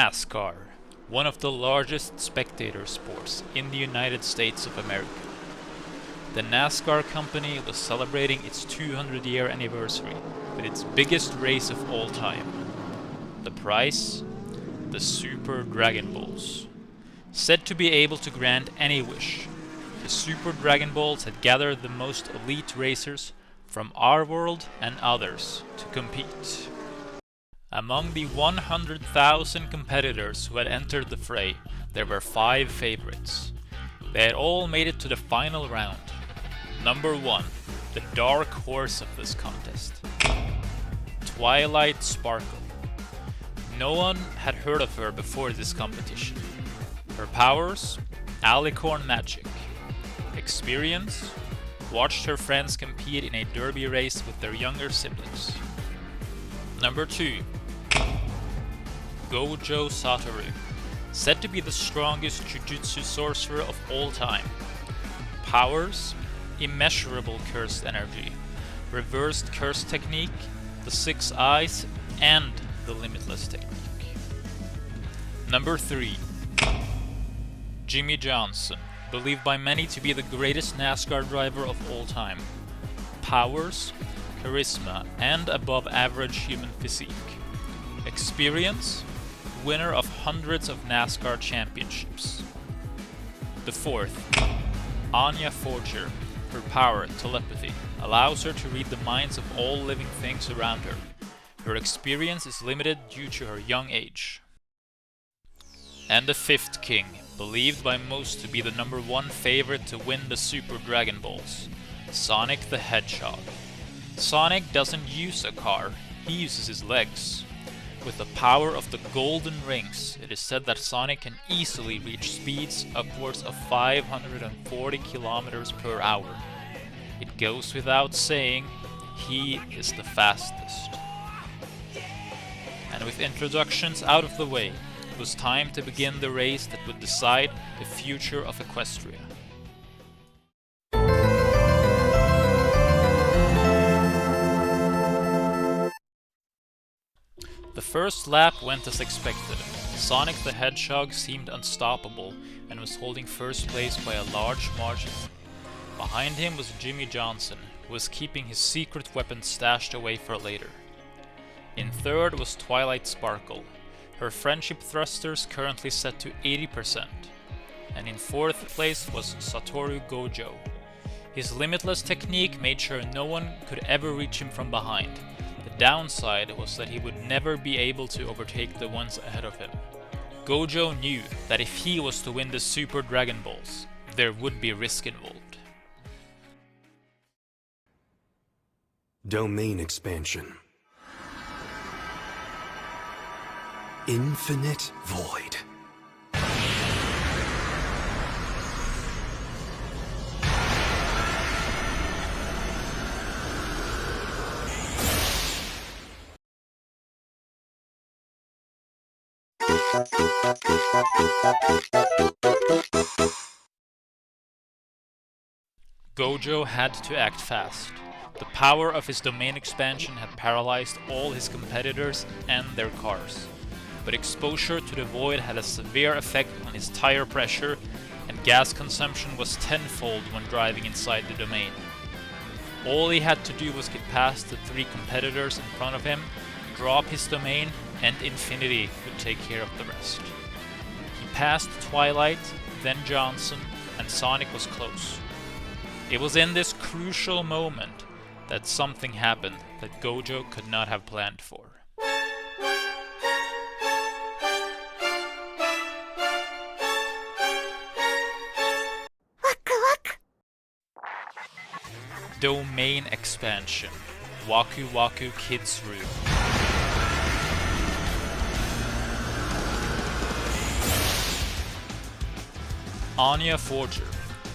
NASCAR, one of the largest spectator sports in the United States of America. The NASCAR company was celebrating its 200-year anniversary with its biggest race of all time. The prize? The Super Dragon Balls. Said to be able to grant any wish, the Super Dragon Balls had gathered the most elite racers from our world and others to compete. Among the 100,000 competitors who had entered the fray, there were 5 favorites. They had all made it to the final round. Number 1, the dark horse of this contest. Twilight Sparkle. No one had heard of her before this competition. Her powers? Alicorn magic. Experience? Watched her friends compete in a derby race with their younger siblings. Number 2. Gojo Satoru. Said to be the strongest Jujutsu sorcerer of all time. Powers? Immeasurable cursed energy, reversed curse technique, the 6 eyes, and the limitless technique. Number 3. Jimmy Johnson, believed by many to be the greatest NASCAR driver of all time. Powers, charisma, and above average human physique. Experience, winner of hundreds of NASCAR championships. The 4th, Anya Forger. Her power, telepathy, allows her to read the minds of all living things around her. Her experience is limited due to her young age. And the 5th king, believed by most to be the number 1 favorite to win the Super Dragon Balls, Sonic the Hedgehog. Sonic doesn't use a car, he uses his legs. With the power of the golden rings, it is said that Sonic can easily reach speeds upwards of 540 kilometers per hour. It goes without saying, he is the fastest. And with introductions out of the way, it was time to begin the race that would decide the future of Equestria. The first lap went as expected. Sonic the Hedgehog seemed unstoppable and was holding first place by a large margin. Behind him was Jimmy Johnson, who was keeping his secret weapon stashed away for later. In third was Twilight Sparkle, her friendship thrusters currently set to 80%. And in fourth place was Satoru Gojo. His limitless technique made sure no one could ever reach him from behind. The downside was that he would never be able to overtake the ones ahead of him. Gojo knew that if he was to win the Super Dragon Balls, there would be risk involved. Domain expansion. Infinite void. Gojo had to act fast. The power of his domain expansion had paralyzed all his competitors and their cars. But exposure to the void had a severe effect on his tire pressure, and gas consumption was tenfold when driving inside the domain. All he had to do was get past the 3 competitors in front of him, drop his domain, and Infinity would take care of the rest. He passed Twilight, then Johnson, and Sonic was close. It was in this crucial moment that something happened that Gojo could not have planned for. Domain expansion. Waku Waku Kids Room. Anya Forger,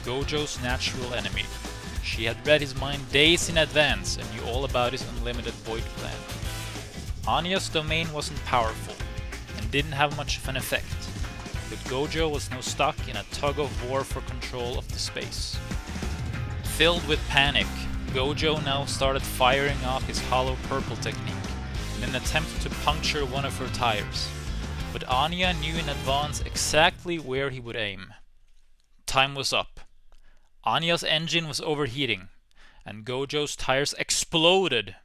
Gojo's natural enemy. She had read his mind days in advance and knew all about his unlimited void plan. Anya's domain wasn't powerful and didn't have much of an effect, but Gojo was now stuck in a tug of war for control of the space. Filled with panic, Gojo now started firing off his hollow purple technique in an attempt to puncture one of her tires. but Anya knew in advance exactly where he would aim. Time was up. Anya's engine was overheating, and Gojo's tires exploded.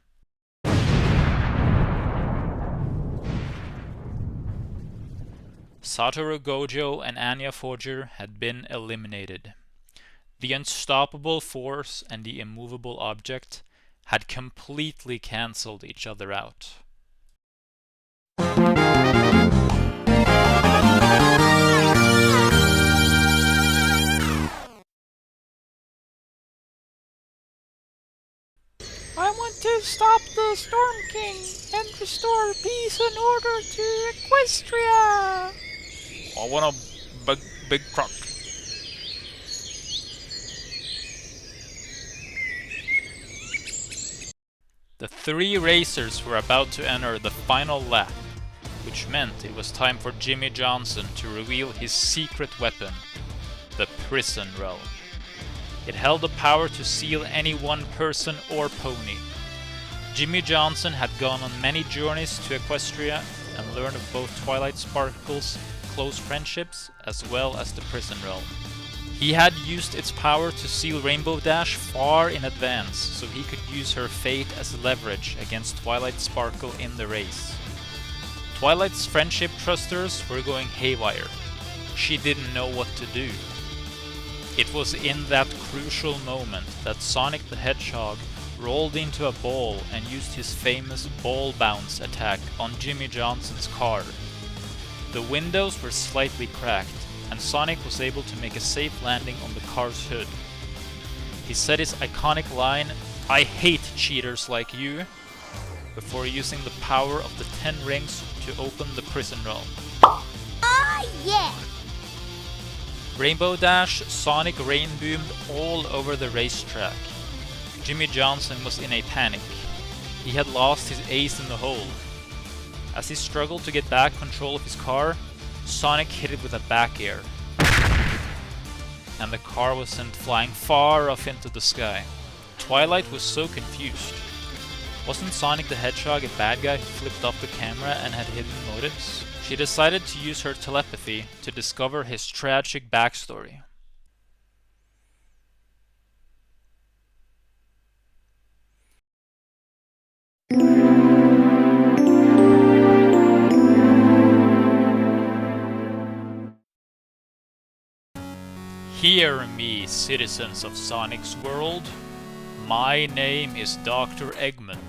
Satoru Gojo and Anya Forger had been eliminated. The unstoppable force and the immovable object had completely cancelled each other out. I want to stop the Storm King and restore peace and order to Equestria. I want a big croc. The three racers were about to enter the final lap, which meant it was time for Jimmy Johnson to reveal his secret weapon, the Prison Realm. It held the power to seal any one person or pony. Jimmy Johnson had gone on many journeys to Equestria and learned of both Twilight Sparkle's close friendships as well as the Prison Realm. He had used its power to seal Rainbow Dash far in advance, so he could use her fate as leverage against Twilight Sparkle in the race. Twilight's friendship trusters were going haywire. She didn't know what to do. It was in that crucial moment that Sonic the Hedgehog rolled into a ball and used his famous ball bounce attack on Jimmy Johnson's car. The windows were slightly cracked, and Sonic was able to make a safe landing on the car's hood. He said his iconic line, "I hate cheaters like you," before using the power of the 10 rings to open the Prison Realm. Yeah! Rainbow Dash, Sonic rain-boomed all over the racetrack. Jimmy Johnson was in a panic. He had lost his ace in the hole. As he struggled to get back control of his car, Sonic hit it with a back air, and the car was sent flying far off into the sky. Twilight was so confused. Wasn't Sonic the Hedgehog a bad guy who flipped off the camera and had hidden motives? She decided to use her telepathy to discover his tragic backstory. Hear me, citizens of Sonic's world. My name is Dr. Eggman.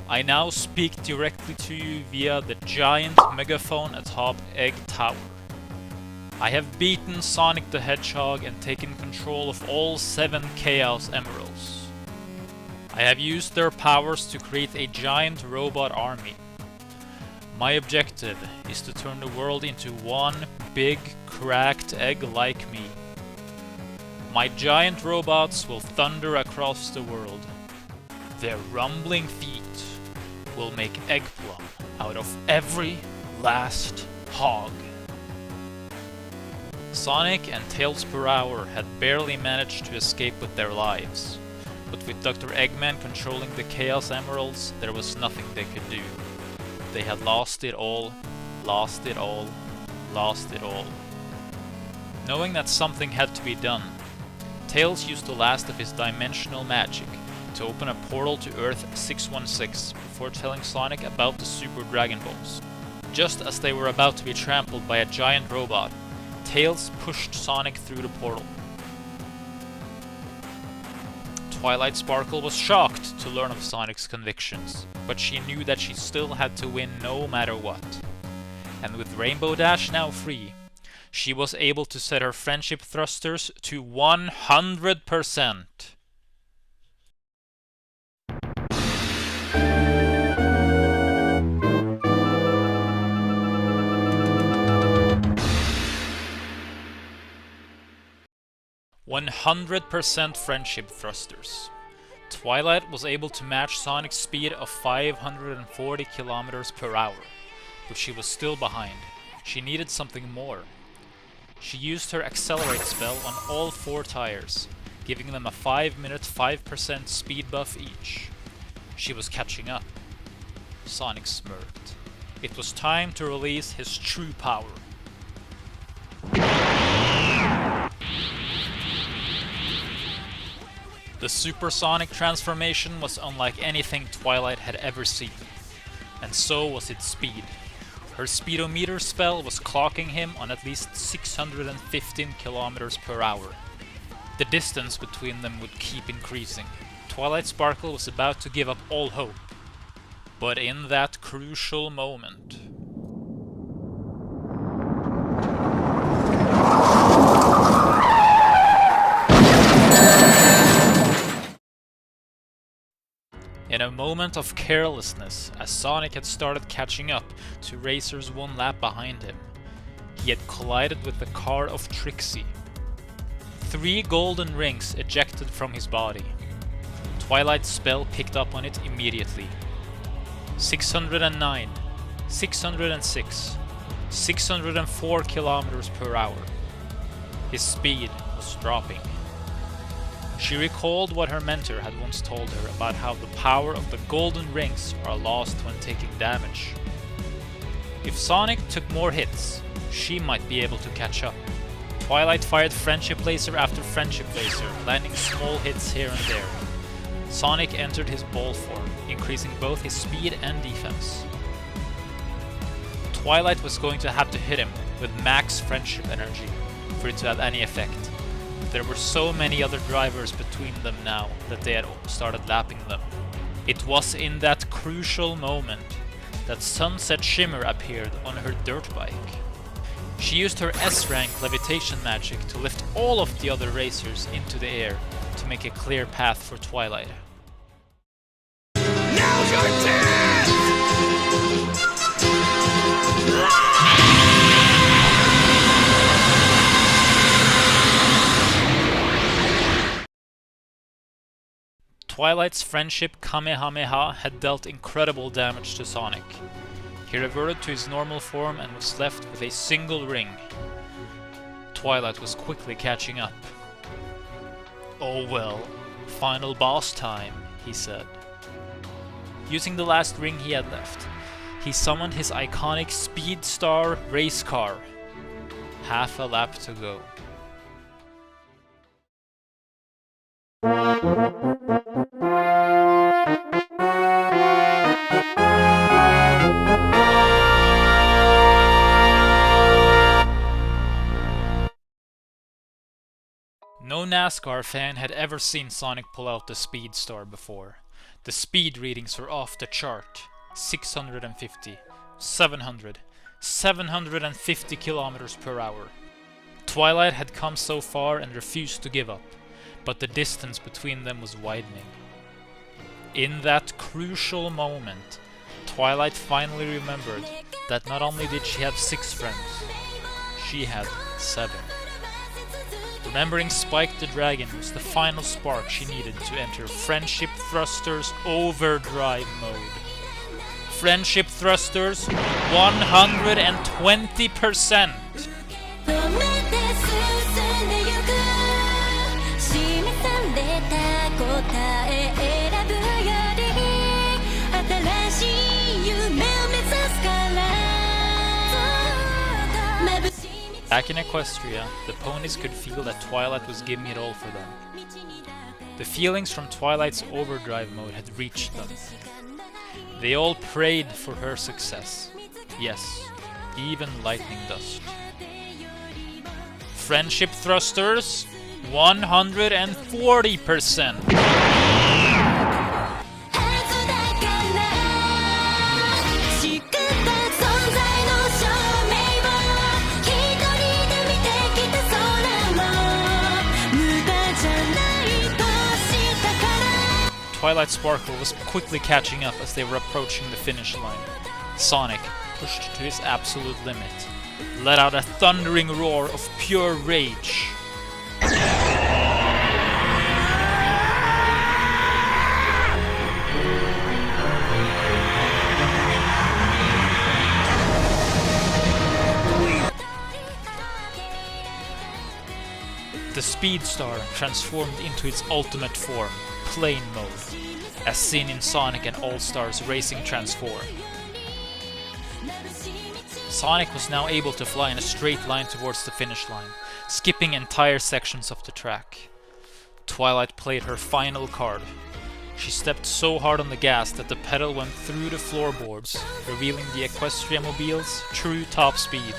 I now speak directly to you via the giant megaphone atop Egg Tower. I have beaten Sonic the Hedgehog and taken control of all 7 Chaos Emeralds. I have used their powers to create a giant robot army. My objective is to turn the world into one big, cracked egg like me. My giant robots will thunder across the world. Their rumbling feet will make eggplum out of every last hog. Sonic and Tails per Hour had barely managed to escape with their lives, but with Dr. Eggman controlling the Chaos Emeralds, there was nothing they could do. They had lost it all, lost it all, lost it all. Knowing that something had to be done, Tails used the last of his dimensional magic to open a portal to Earth 616 before telling Sonic about the Super Dragon Balls. Just as they were about to be trampled by a giant robot, Tails pushed Sonic through the portal. Twilight Sparkle was shocked to learn of Sonic's convictions, but she knew that she still had to win no matter what. And with Rainbow Dash now free, she was able to set her friendship thrusters to 100%. "100% friendship thrusters." Twilight was able to match Sonic's speed of 540 kilometers per hour, but she was still behind. She needed something more. She used her Accelerate spell on all 4 tires, giving them a 5-minute 5% speed buff each. She was catching up. Sonic smirked. it was time to release his true power. The supersonic transformation was unlike anything Twilight had ever seen, and so was its speed. Her speedometer spell was clocking him on at least 615 kilometers per hour. The distance between them would keep increasing. Twilight Sparkle was about to give up all hope. But in that crucial moment... In a moment of carelessness, as Sonic had started catching up to racers one lap behind him, he had collided with the car of Trixie. 3 golden rings ejected from his body. Twilight's spell picked up on it immediately. 609, 606, 604 kilometers per hour. His speed was dropping. She recalled what her mentor had once told her about how the power of the golden rings are lost when taking damage. If Sonic took more hits, she might be able to catch up. Twilight fired Friendship Laser after Friendship Laser, landing small hits here and there. Sonic entered his ball form, increasing both his speed and defense. Twilight was going to have to hit him with max friendship energy for it to have any effect. There were so many other drivers between them now that they had started lapping them. It was in that crucial moment that Sunset Shimmer appeared on her dirt bike. She used her S-rank levitation magic to lift all of the other racers into the air to make a clear path for Twilight. Now's your chance! Twilight's friendship Kamehameha had dealt incredible damage to Sonic. He reverted to his normal form and was left with a single ring. Twilight was quickly catching up. "Oh well, final boss time," he said. Using the last ring he had left, he summoned his iconic Speed Star race car. Half a lap to go. No NASCAR fan had ever seen Sonic pull out the Speed Star before. The speed readings were off the chart. 650, 700, 750 kilometers per hour. Twilight had come so far and refused to give up, but the distance between them was widening. In that crucial moment, Twilight finally remembered that not only did she have 6 friends, she had 7. Remembering Spike the Dragon was the final spark she needed to enter Friendship Thrusters Overdrive mode. Friendship Thrusters 120%! Back in Equestria, the ponies could feel that Twilight was giving it all for them. The feelings from Twilight's overdrive mode had reached them. They all prayed for her success. Yes, even Lightning Dust. Friendship Thrusters, 140%! Twilight Sparkle was quickly catching up as they were approaching the finish line. Sonic, pushed to his absolute limit, let out a thundering roar of pure rage. The Speed Star transformed into its ultimate form, Plane Mode, as seen in Sonic and All-Stars Racing Transform. Sonic was now able to fly in a straight line towards the finish line, skipping entire sections of the track. Twilight played her final card. She stepped so hard on the gas that the pedal went through the floorboards, revealing the Equestria Mobile's true top speed.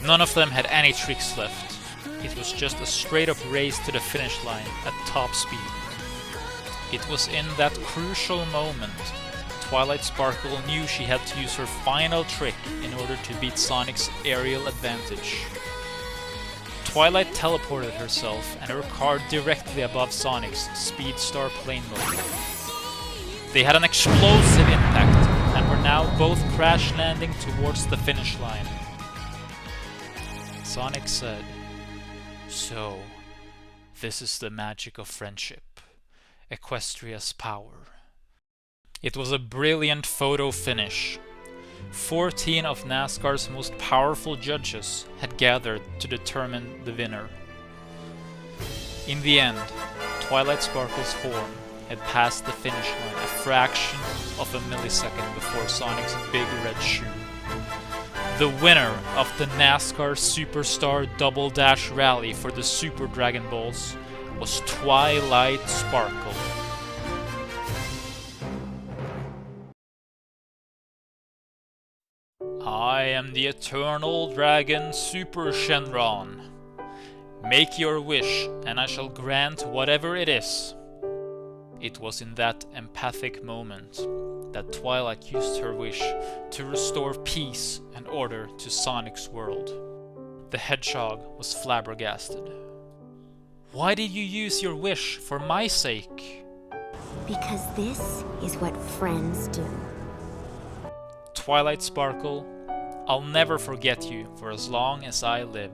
None of them had any tricks left. It was just a straight-up race to the finish line at top speed. It was in that crucial moment Twilight Sparkle knew she had to use her final trick in order to beat Sonic's aerial advantage. Twilight teleported herself and her car directly above Sonic's Speedstar plane mode. They had an explosive impact and were now both crash landing towards the finish line. Sonic said, "So, this is the magic of friendship, Equestria's power." It was a brilliant photo finish. 14 of NASCAR's most powerful judges had gathered to determine the winner. In the end, Twilight Sparkle's horn had passed the finish line a fraction of a millisecond before Sonic's big red shoe. The winner of the NASCAR Superstar Double Dash Rally for the Super Dragon Balls was Twilight Sparkle. I am the Eternal Dragon Super Shenron. Make your wish, and I shall grant whatever it is. It was in that empathic moment that Twilight used her wish to restore peace and order to Sonic's world. The hedgehog was flabbergasted. "Why did you use your wish for my sake?" Because this is what friends do. Twilight Sparkle, I'll never forget you for as long as I live.